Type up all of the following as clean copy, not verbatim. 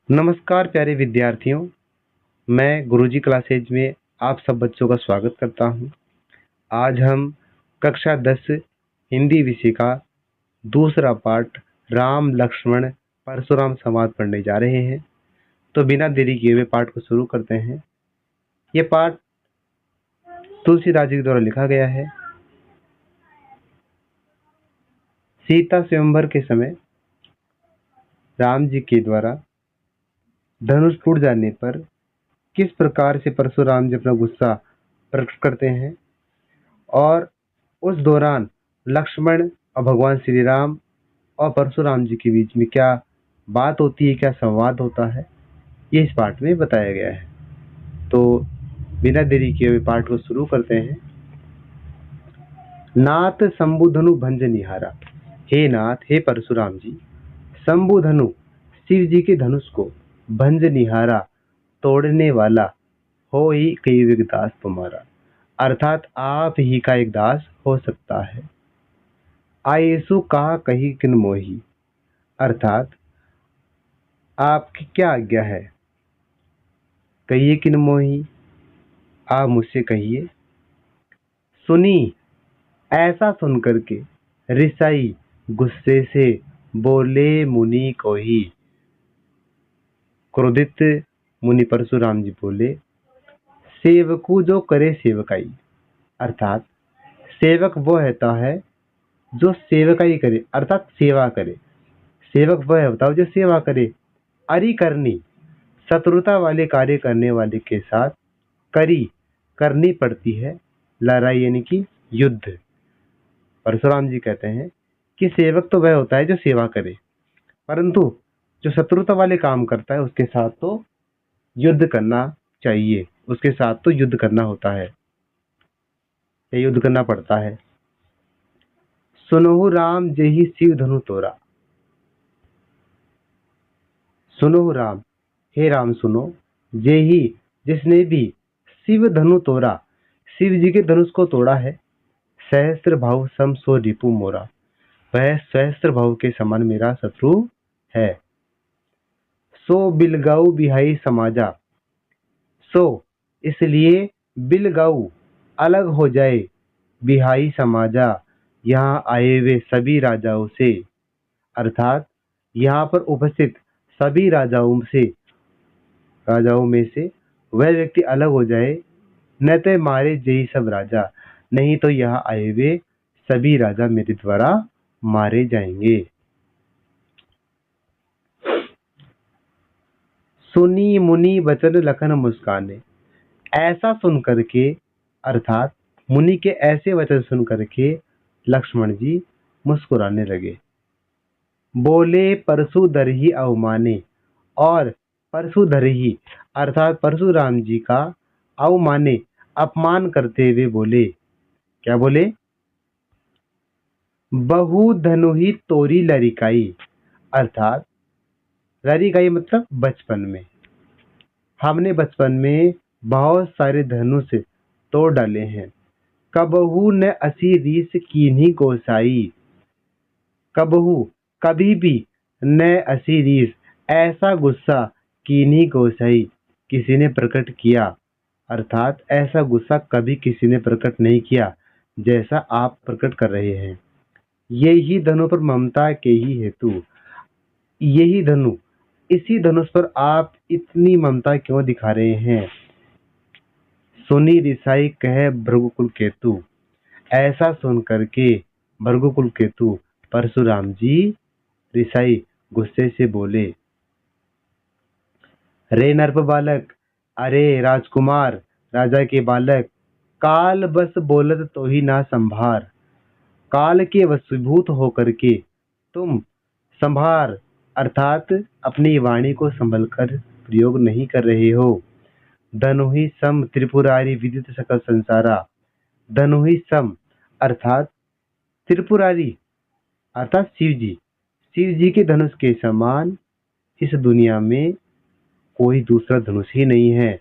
नमस्कार प्यारे विद्यार्थियों, मैं गुरुजी क्लासेज में आप सब बच्चों का स्वागत करता हूं। आज हम कक्षा 10 हिंदी विषय का दूसरा पाठ राम लक्ष्मण परशुराम संवाद पढ़ने जा रहे हैं। तो बिना देरी किए हुए पाठ को शुरू करते हैं। ये पाठ तुलसीदास जी के द्वारा लिखा गया है। सीता स्वयंवर के समय राम जी के द्वारा धनुष टूट जाने पर किस प्रकार से परशुराम जी अपना गुस्सा प्रकट करते हैं और उस दौरान लक्ष्मण और भगवान श्री राम और परशुराम जी के बीच में क्या बात होती है, क्या संवाद होता है, ये इस पाठ में बताया गया है। तो बिना देरी किए हुए पाठ को शुरू करते हैं। नाथ शंभुधनु भंज निहारा। हे नाथ, हे परशुराम जी, शंभुधनु शिव जी के धनुष को भंज निहारा तोड़ने वाला हो ही कई एक दास तुम्हारा, अर्थात आप ही का एक दास हो सकता है। आयेसु कहा कही किन मोही, अर्थात आपकी क्या आज्ञा है, कहिए किन मोही, आप मुझसे कहिए। सुनी, ऐसा सुन करके ऋषाई गुस्से से बोले मुनि को ही। क्रोधित मुनि परशुराम जी बोले, सेवकू जो करे सेवकाई, अर्थात सेवक वो होता है जो सेवकाई करे, अर्थात सेवा करे। सेवक वह होता है जो सेवा करे। अरि करनी, शत्रुता वाले कार्य करने वाले के साथ करी करनी पड़ती है लड़ाई, यानी कि युद्ध। परशुराम जी कहते हैं कि सेवक तो वह होता है जो सेवा करे, परंतु जो शत्रुता वाले काम करता है उसके साथ तो युद्ध करना चाहिए, उसके साथ तो युद्ध करना होता है या युद्ध करना पड़ता है। सुनहु राम जेहि शिव धनु तोरा। सुनो राम, हे राम सुनो, जेहि जिसने भी शिव धनु तोड़ा, शिव जी के धनुष को तोड़ा है, सहस्त्र भाव सम सो रिपु मोरा, वह सहस्त्र भाव के समान मेरा शत्रु है। सो बिलगाऊ बिहाई समाजा, सो इसलिए बिलगाऊ अलग हो जाए, बिहाई समाजा यहाँ आए वे सभी राजाओं से, अर्थात यहाँ पर उपस्थित सभी राजाओं में से वह व्यक्ति अलग हो जाए। न तो मारे जय सब राजा, नहीं तो यहाँ आए हुए सभी राजा मेरे द्वारा मारे जाएंगे। सुनी मुनि वचन लखन मुस्काने, ऐसा सुन करके, अर्थात मुनि के ऐसे वचन सुन करके लक्ष्मण जी मुस्कुराने लगे। बोले परशुधर ही अवमाने, और परशुधर ही अर्थात परशुराम जी का अवमाने अपमान करते हुए बोले। क्या बोले? बहु धनु ही तोरी लरिकाई, अर्थात लरिकाई मतलब बचपन में, हमने बचपन में बहुत सारे धनुष तोड़ डाले हैं। कबहू न असी रीस कीन्ही गोसाई, कबहू कभी भी, न असी रीस ऐसा गुस्सा, कीन्ही गोसाई किसी ने प्रकट किया, अर्थात ऐसा गुस्सा कभी किसी ने प्रकट नहीं किया जैसा आप प्रकट कर रहे हैं। यही धनु पर ममता के ही हेतु, यही धनु, इसी धनुष पर आप इतनी ममता क्यों दिखा रहे हैं। सुनी रिसाई कह भृगुकुल केतु, ऐसा सुन करके भृगुकुल केतु परशुराम जी रिसाई गुस्से से बोले। रे नरप बालक, अरे राजकुमार, राजा के बालक, काल बस बोलत तो ही ना संभार, काल के वशीभूत होकर के तुम संभार, अर्थात अपनी वाणी को संभल कर प्रयोग नहीं कर रहे हो। धनु ही सम त्रिपुरारी विदित सकल संसारा, धनु ही सम अर्थात त्रिपुरारी अर्थात शिव जी के धनुष के समान इस दुनिया में कोई दूसरा धनुष ही नहीं है।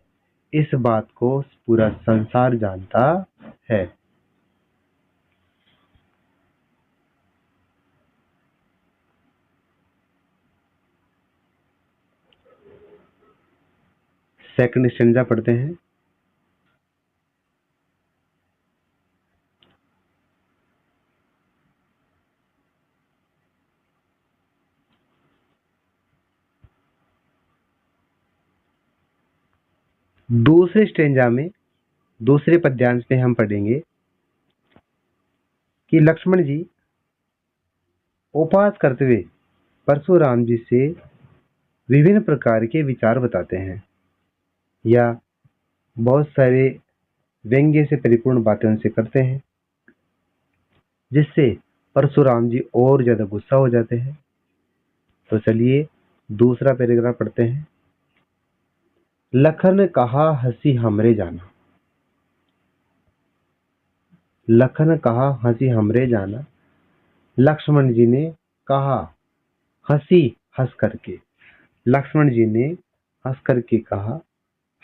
इस बात को पूरा संसार जानता है। सेकंड स्टेंजा पढ़ते हैं। दूसरे स्टेंजा में, दूसरे पद्यांश में हम पढ़ेंगे कि लक्ष्मण जी उपवास करते हुए परशुराम जी से विभिन्न प्रकार के विचार बताते हैं या बहुत सारे व्यंग्य से परिपूर्ण बातें उनसे करते हैं, जिससे परशुराम जी और ज्यादा गुस्सा हो जाते हैं। तो चलिए दूसरा पैराग्राफ पढ़ते हैं। लखन कहा हंसी हमरे जाना, लखन कहा हंसी हमरे जाना, लक्ष्मण जी ने कहा हंसी हंस करके, लक्ष्मण जी ने हंस करके कहा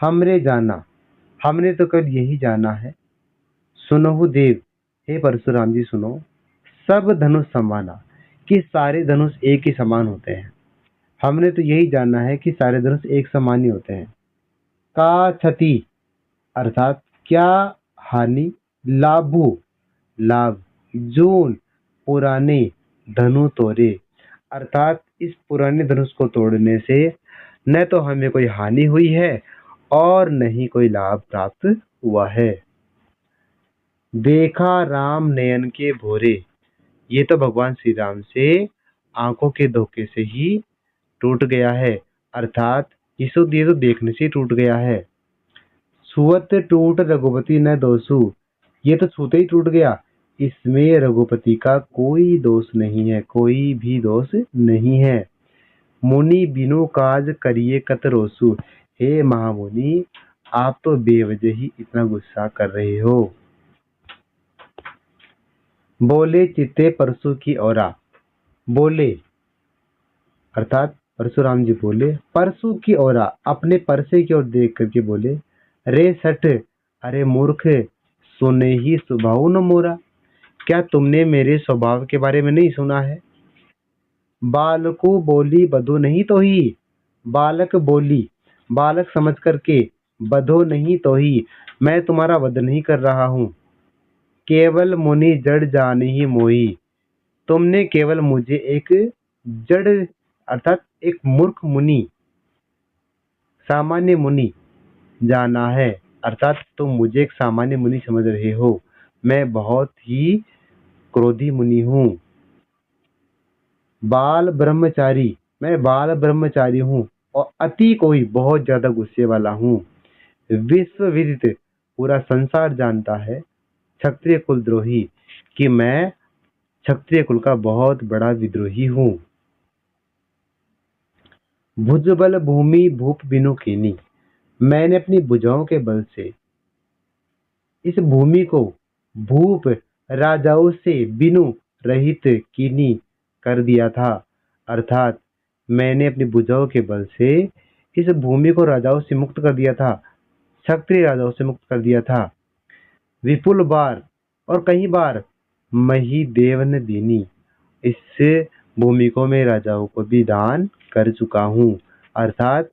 हमरे जाना, हमने तो कल यही जाना है। सुनहु देव, हे परशुराम जी सुनो, सब धनुष समाना, कि सारे धनुष एक ही समान होते हैं। हमने तो यही जाना है कि सारे धनुष एक समान ही होते हैं। का क्षति अर्थात क्या हानि, लाभु लाभ, जून पुराने धनु तोड़े अर्थात इस पुराने धनुष को तोड़ने से न तो हमें कोई हानि हुई है और न ही कोई लाभ प्राप्त हुआ है। देखा राम नयन के भोरे, ये तो भगवान श्री राम से आंखों के धोखे से ही टूट गया है, अर्थात ये तो देखने से टूट गया है। छुअत टूट रघुपति न दोषु, ये तो छूते ही टूट गया, इसमें रघुपति का कोई दोष नहीं है, कोई भी दोष नहीं है। मुनि बिनु काज करिए कत रोसु, हे महामुनि आप तो बेवजह ही इतना गुस्सा कर रहे हो। बोले चित्ते परसु की ओरा, बोले अर्थात परशुराम जी बोले परसु की ओरा, अपने परसे की ओर देख करके बोले रे सठ, अरे मूर्ख सुने ही स्वभाव न मोरा, क्या तुमने मेरे स्वभाव के बारे में नहीं सुना है। बालको बोली बधो नहीं तो ही, बालक बोली बालक समझ करके, बधो नहीं तो ही मैं तुम्हारा वध नहीं कर रहा हूँ। केवल मुनि जड़ जान ही मोही, तुमने केवल मुझे एक जड़ अर्थात एक मूर्ख मुनि, सामान्य मुनि जाना है, अर्थात तुम मुझे एक सामान्य मुनि समझ रहे हो। मैं बहुत ही क्रोधी मुनि हूँ। बाल ब्रह्मचारी, मैं बाल ब्रह्मचारी हूँ और अति कोई बहुत ज्यादा गुस्से वाला हूँ। विश्व विदित, पूरा संसार जानता है, क्षत्रिय कुलद्रोही, कि मैं क्षत्रिय कुल का बहुत बड़ा विद्रोही हूँ। भुजबल भूमि भूप बिनु कीनी, मैंने अपनी भुजाओं के बल से इस भूमि को भूप राजाओं से बिनु रहित कीनी कर दिया था, अर्थात मैंने अपनी भुजाओं के बल से इस भूमि को राजाओं से मुक्त कर दिया था, क्षत्रिय राजाओं से मुक्त कर दिया था। विपुल बार और कई बार मही देव ने दीनी, इस भूमि को मैं राजाओं को भी दान कर चुका हूँ, अर्थात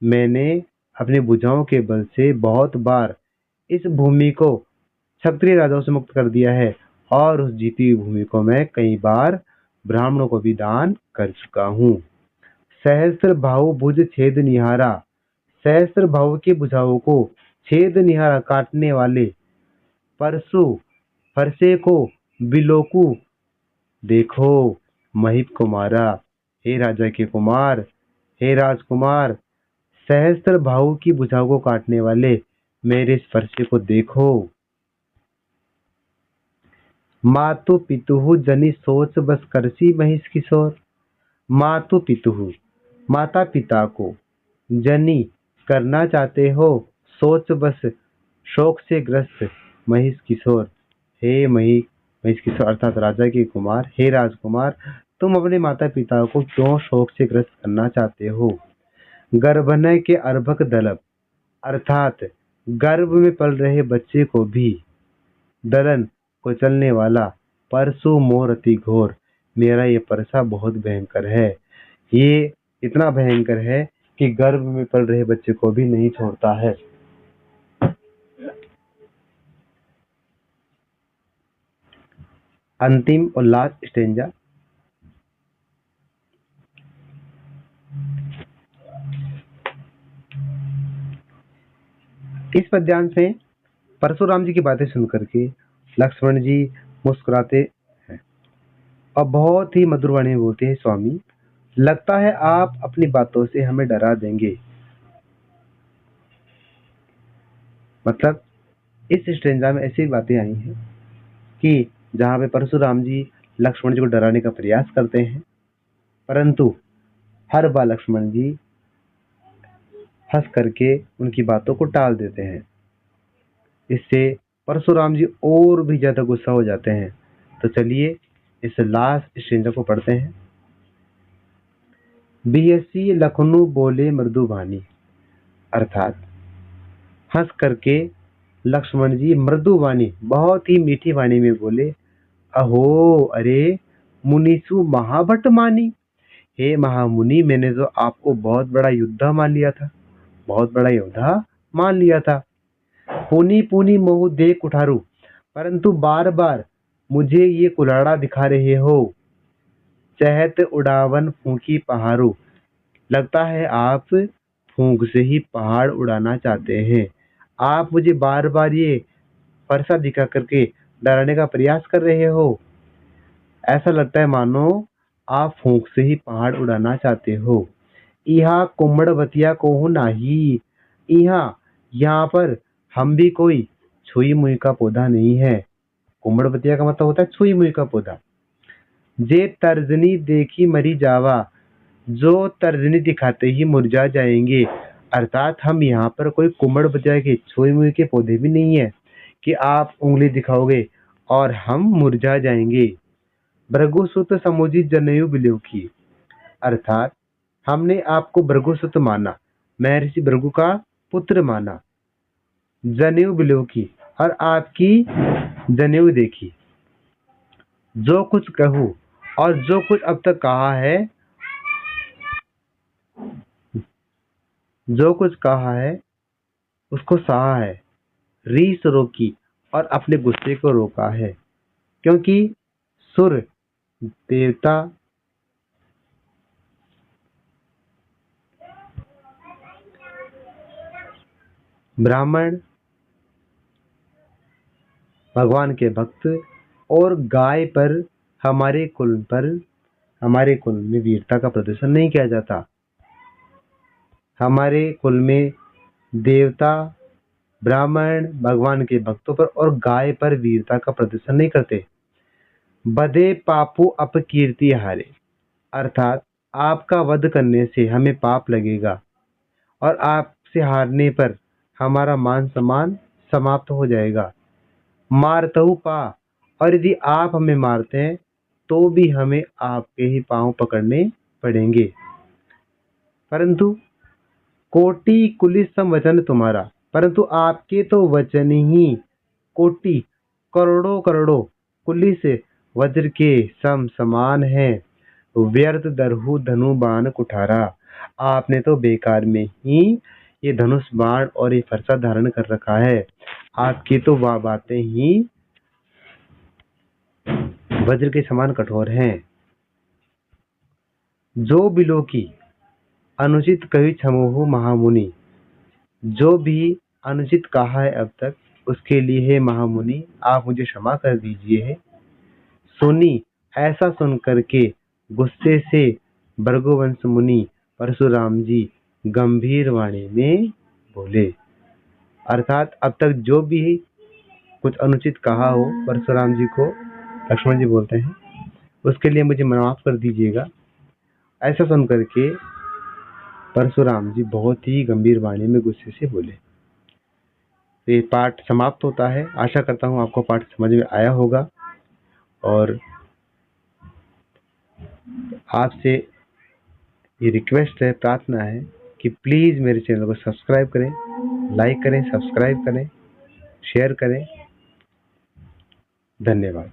मैंने अपनी भुजाओं के बल से बहुत बार इस भूमि को क्षत्रिय राजाओं से मुक्त कर दिया है और उस जीती हुई भूमि को मैं कई बार ब्राह्मणों को भी दान कर चुका हूँ। सहस्त्र भाव भुज छेद निहारा, सहस्त्र भाव की भुजाओं को छेद निहारा काटने वाले परशु फरसे को बिलोकू, देखो महिप को मारा, हे राजा के कुमार, हे राजकुमार, सहस्त्र भाव की भुजाओं को काटने वाले मेरे इस फरसे को देखो। मातु पितुहु जनि सोच बस करसी महिष किशोर, मातु पितुहु माता पिता को जनि करना चाहते हो, सोच बस शोक से ग्रस्त महिष किशोर, हे महिष किशोर अर्थात राजा के कुमार, हे राजकुमार तुम अपने माता पिता को क्यों शोक से ग्रस्त करना चाहते हो। गर्भनय के अर्भक दलप, अर्थात गर्भ में पल रहे बच्चे को भी दलन को चलने वाला परसु मोर अति घोर, मेरा ये परसा बहुत भयंकर है, ये इतना भयंकर है कि गर्भ में पल रहे बच्चे को भी नहीं छोड़ता है। अंतिम और लास्ट स्टेंजा। इस पद्यांश में परशुराम जी की बातें सुन करके लक्ष्मण जी मुस्कुराते हैं और बहुत ही मधुर वाणी में बोलते हैं, स्वामी लगता है आप अपनी बातों से हमें डरा देंगे। मतलब इस स्टेंजा में ऐसी बातें आई हैं कि जहां पे परशुराम जी लक्ष्मण जी को डराने का प्रयास करते हैं, परंतु हर बार लक्ष्मण जी हंस करके उनकी बातों को टाल देते हैं। इससे परशुराम जी और भी ज्यादा गुस्सा हो जाते हैं। तो चलिए इस लास्ट स्टेंजा को पढ़ते हैं। बीएससी लखनऊ बोले मृदु वाणी, अर्थात हंस करके लक्ष्मण जी मृदु वाणी बहुत ही मीठी वाणी में बोले, अहो अरे मुनीसु महाभट मानी। हे महामुनि, मैंने तो आपको बहुत बड़ा योद्धा मान लिया था, बहुत बड़ा योद्धा मान लिया था। पुनी पुनी मोह देख उठारू, परंतु बार बार मुझे ये कुलाड़ा दिखा रहे हो। चहत उड़ावन फूंकी पहाड़ू, लगता है आप फूंक से ही पहाड़ उड़ाना चाहते हैं। आप मुझे बार बार ये फरसा दिखा करके डराने का प्रयास कर रहे हो। ऐसा लगता है मानो आप फूंक से ही पहाड़ उड़ाना चाहते हो। यहाँ कुम्मड़वतिया को हो नाही, यहाँ पर हम भी कोई छुई मुई का पौधा नहीं है। कुम्मड़वतिया का मतलब होता है छुई मुई का पौधा। जे तर्जनी देखी मरी जावा, जो तर्जनी दिखाते ही मुरझा जाएंगे। अर्थात हम यहाँ पर कोई कुम्मड़वतिया के छुई मुई के पौधे भी नहीं है कि आप उंगली दिखाओगे और हम मुरझा जाएंगे। भृगुसुत समुझी जनेऊ बिलेव की, अर्थात हमने आपको भृगुसुत माना, महर्षि भृगु का पुत्र माना। जनेऊ बिलेव की, और आपकी जनेऊ देखी। जो कुछ कहूँ और जो कुछ अब तक कहा है, जो कुछ कहा है उसको सहा है। रीस रोकी और अपने गुस्से को रोका है, क्योंकि सुर देवता ब्राह्मण भगवान के भक्त और गाय पर हमारे कुल में वीरता का प्रदर्शन नहीं किया जाता। हमारे कुल में देवता ब्राह्मण भगवान के भक्तों पर और गाय पर वीरता का प्रदर्शन नहीं करते। बधे पापू अपकीर्ति हारे, अर्थात आपका वध करने से हमें पाप लगेगा और आपसे हारने पर हमारा मान सम्मान समाप्त हो जाएगा। मारतहु पा, और यदि आप हमें मारते हैं तो भी हमें आपके ही पांव पकड़ने पड़ेंगे। परंतु कोटि कुलिस सम वचन तुम्हारा, परंतु आपके तो वचन ही कोटि करोड़ों करोड़ों कुलिस वज्र के सम समान है। व्यर्थ दरहु धनु बाण कुठारा, आपने तो बेकार में ही ये धनुष बाण और ये फरसा धारण कर रखा है। आपकी तो वह बातें ही वज्र के समान कठोर हैं। जो बिलो की अनुचित कही क्षमोहु महामुनि, जो भी अनुचित कहा है अब तक उसके लिए है महामुनि आप मुझे क्षमा कर दीजिए। सुनी, ऐसा सुन करके गुस्से से भृगुवंश मुनि परशुराम जी गंभीर वाणी में बोले, अर्थात अब तक जो भी कुछ अनुचित कहा हो परशुराम जी को लक्ष्मण जी बोलते हैं, उसके लिए मुझे माफ कर दीजिएगा। ऐसा सुन करके परशुराम जी बहुत ही गंभीर वाणी में गुस्से से बोले। तो ये पाठ समाप्त होता है। आशा करता हूँ आपको पाठ समझ में आया होगा और आपसे ये रिक्वेस्ट है, प्रार्थना है कि प्लीज मेरे चैनल को सब्सक्राइब करें, लाइक करें, सब्सक्राइब करें, शेयर करें। धन्यवाद।